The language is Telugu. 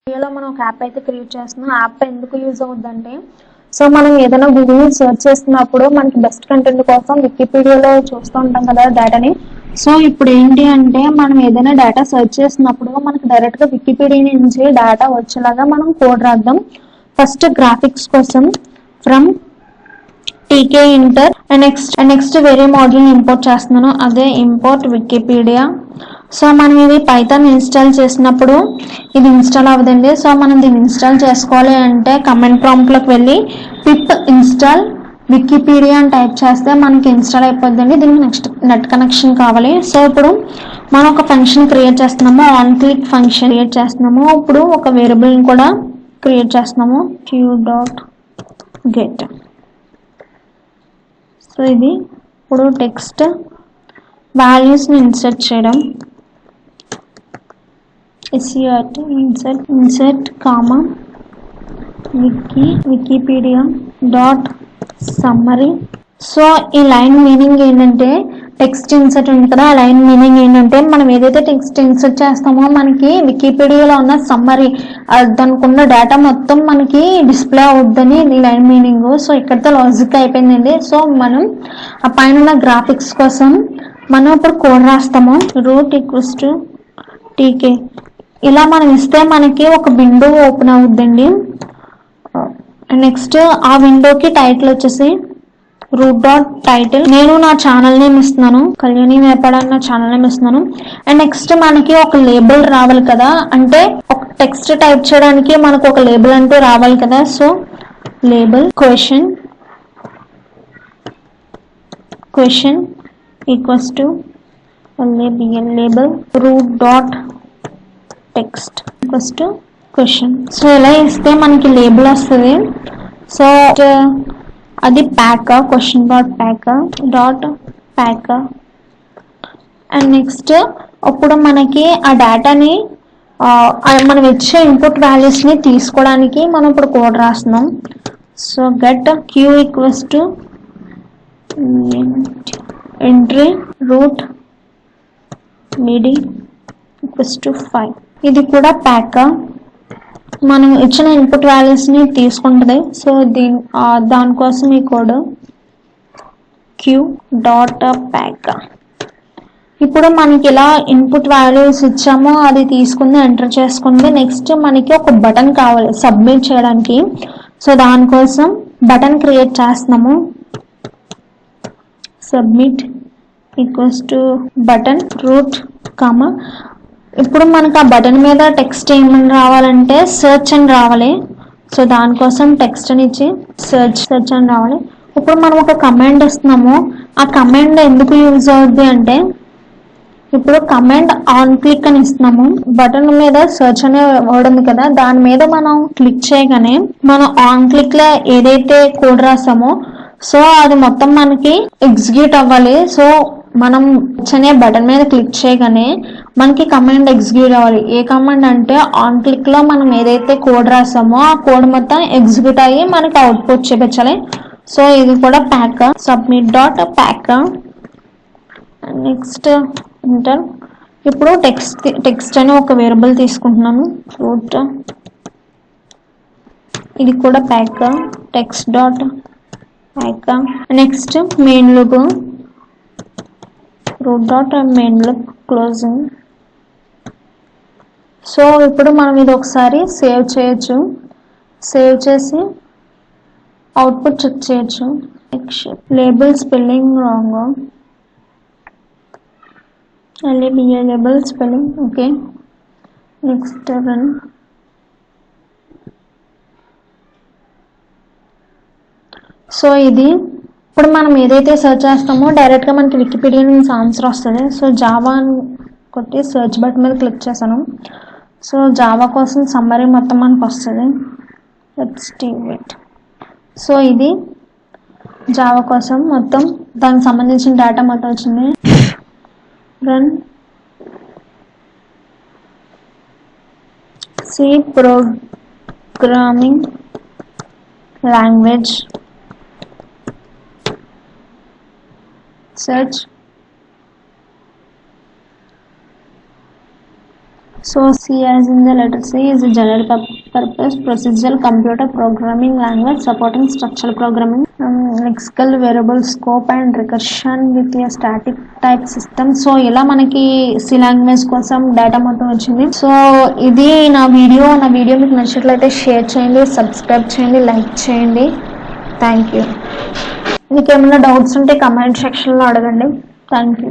వీడియోలో మనం ఒక యాప్ అయితే క్రియేట్ చేస్తున్నాం. యాప్ ఎందుకు యూజ్ అవుతుందంటే, సో మనం ఏదైనా గూగుల్ సెర్చ్ చేస్తున్నప్పుడు మనకి బెస్ట్ కంటెంట్ కోసం వికీపీడియాలో చూస్తూ ఉంటాం కదా డేటాని. సో ఇప్పుడు ఏంటి అంటే మనం ఏదైనా డేటా సెర్చ్ చేసినప్పుడు మనకి డైరెక్ట్గా వికీపీడియా నుంచి డేటా వచ్చేలాగా మనం కోడ్ రాద్దాం. ఫస్ట్ గ్రాఫిక్స్ కోసం ఫ్రమ్ టీకే ఇంటర్ నెక్స్ట్ వేరే మాడ్యూల్ ఇంపోర్ట్ చేస్తున్నాను, అదే ఇంపోర్ట్ వికీపీడియా. సో మనం ఇది పైథాన్ ఇన్స్టాల్ చేసినప్పుడు ఇది ఇన్స్టాల్ అవ్వదండి. సో మనం దీన్ని ఇన్స్టాల్ చేసుకోవాలి అంటే కమెంట్ ప్రాంప్ట్లోకి వెళ్ళి పిప్ ఇన్స్టాల్ వికీపీడియా అని టైప్ చేస్తే మనకి ఇన్స్టాల్ అయిపోద్దండి. దీనికి నెక్స్ట్ నెట్ కనెక్షన్ కావాలి. సో ఇప్పుడు మనం ఒక ఫంక్షన్ క్రియేట్ చేస్తున్నాము, ఆన్ క్లిక్ ఫంక్షన్ క్రియేట్ చేస్తున్నాము. ఇప్పుడు ఒక వేరియబుల్ని కూడా క్రియేట్ చేస్తున్నాము, q.get. సో ఇది ఇప్పుడు టెక్స్ట్ వాల్యూస్ని ఇన్సర్ట్ చేయడం, insert comma Wikipedia dot summary. So ఈ లైన్ మీనింగ్ ఏంటంటే టెక్స్ట్ ఇన్సర్ట్ ఉంది కదా, ఆ లైన్ మీనింగ్ ఏంటంటే మనం ఏదైతే టెక్స్ట్ ఇన్సర్ట్ చేస్తామో మనకి వికీపీడియాలో ఉన్న సమ్మరీ దానికి ఉన్న డేటా మొత్తం మనకి డిస్ప్లే అవుద్దని ఈ లైన్ మీనింగ్. సో ఇక్కడితో లాజిక్ అయిపోయిందండి. సో మనం ఆ పైన ఉన్న గ్రాఫిక్స్ కోసం మనం ఇప్పుడు కోడ్ రాస్తాము, రూట్ ఈక్వల్స్ టు టీకే. ఇలా మనం ఇస్తే మనకి ఒక విండో ఓపెన్ అవుద్దండి. నెక్స్ట్ ఆ విండోకి టైటిల్ వచ్చేసి రూట్ డాట్ టైటిల్. నేను నా ఛానల్ నేమ్ ఇస్తున్నాను, కళ్యాణి వేపాడ నా ఛానల్ నేమ్ ఇస్తున్నాను. అండ్ నెక్స్ట్ మనకి ఒక లేబుల్ రావాలి కదా, అంటే ఒక టెక్స్ట్ టైప్ చేయడానికి మనకు ఒక లేబుల్ అంటూ రావాలి కదా. So label question equals to label root dot text equals to question. So ఇలా ఇస్తే మనకి లేబుల్ వస్తుంది. సో అది pack question dot pack. And next అప్పుడు మనకి ఆ డేటాని మనం ఇచ్చే ఇన్పుట్ వాల్యూస్ని తీసుకోవడానికి మనం ఇప్పుడు కోడ్ రాస్తున్నాం. So get Q equals to entry root mid equals to 5. ఇది కూడా ప్యాక్ మనం ఇచ్చిన ఇన్పుట్ వాల్యూస్ని తీసుకుంటుంది. సో దానికోసం ఈ కోడ్ క్యూ డాట్ ప్యాక్. ఇప్పుడు మనకి ఇలా ఇన్పుట్ వాల్యూస్ ఇచ్చామో అది తీసుకుంది, ఎంటర్ చేసుకుంది. నెక్స్ట్ మనకి ఒక బటన్ కావాలి సబ్మిట్ చేయడానికి. సో దానికోసం బటన్ క్రియేట్ చేస్తున్నాము, submit equals to button root comma. ఇప్పుడు మనకు ఆ బటన్ మీద టెక్స్ట్ ఏమని రావాలంటే సెర్చ్ అని రావాలి. సో దానికోసం టెక్స్ట్ అని ఇచ్చి సెర్చ్ అని రావాలి. ఇప్పుడు మనం ఒక కమాండ్ ఇస్తున్నాము, ఆ కమాండ్ ఎందుకు యూజ్ అవుద్ది అంటే ఇప్పుడు కమాండ్ ఆన్ క్లిక్ అని ఇస్తున్నాము. బటన్ మీద సెర్చ్ అనే వర్డ్ ఉంది కదా, దాని మీద మనం క్లిక్ చేయగానే మనం ఆన్ క్లిక్ లో ఏదైతే కోడ్ రాసామో సో అది మొత్తం మనకి ఎగ్జిక్యూట్ అవ్వాలి. సో మనం అనే బటన్ మీద క్లిక్ చేయగానే మనకి కమాండ్ ఎగ్జిక్యూట్ అవ్వాలి. ఏ కమాండ్ అంటే ఆన్ క్లిక్ లో మనం ఏదైతే కోడ్ రాసామో ఆ కోడ్ మొత్తం ఎగ్జిక్యూట్ అయ్యి మనకి అవుట్పుట్ చూపించాలి. సో ఇది కూడా pack, submit dot pack. Next enter. ఇప్పుడు టెక్స్ట్ అని ఒక వేరియబుల్ తీసుకుంటున్నాను, రూట్. ఇది కూడా pack, text dot pack. Next main loop, root dot main loop closing. So ఇప్పుడు మనం ఇది ఒకసారి సేవ్ చేయొచ్చు, సేవ్ చేసి అవుట్పుట్ చెక్ చేయొచ్చు. Label spelling wrong, label spelling okay. Next run. So ఇది ఇప్పుడు మనం ఏదైతే సెర్చ్ చేస్తామో డైరెక్ట్గా మనకి వికీపీడియా నుంచి ఆన్సర్ వస్తుంది. సో జావా కొట్టి సెర్చ్ బటన్ మీద క్లిక్ చేశాను. సో జావా కోసం సమ్మరీ మొత్తం మనకు వస్తుంది. సో ఇది జావా కోసం మొత్తం దానికి సంబంధించిన డేటా మొత్తం వచ్చింది. Run. C programming language search. So C as in the letter C is a general purpose procedural computer programming language supporting structural programming, lexical variable scope and recursion with a static type system. So ఇలా మనకి సి లాంగ్వేజ్ కోసం డేటా మొత్తం వచ్చింది. సో ఇది నా వీడియో మీకు నచ్చినట్లయితే షేర్ చేయండి, సబ్స్క్రైబ్ చేయండి, లైక్ చేయండి. Thank you. మీకు ఏమైనా డౌట్స్ ఉంటే కమెంట్ సెక్షన్లో అడగండి. Thank you.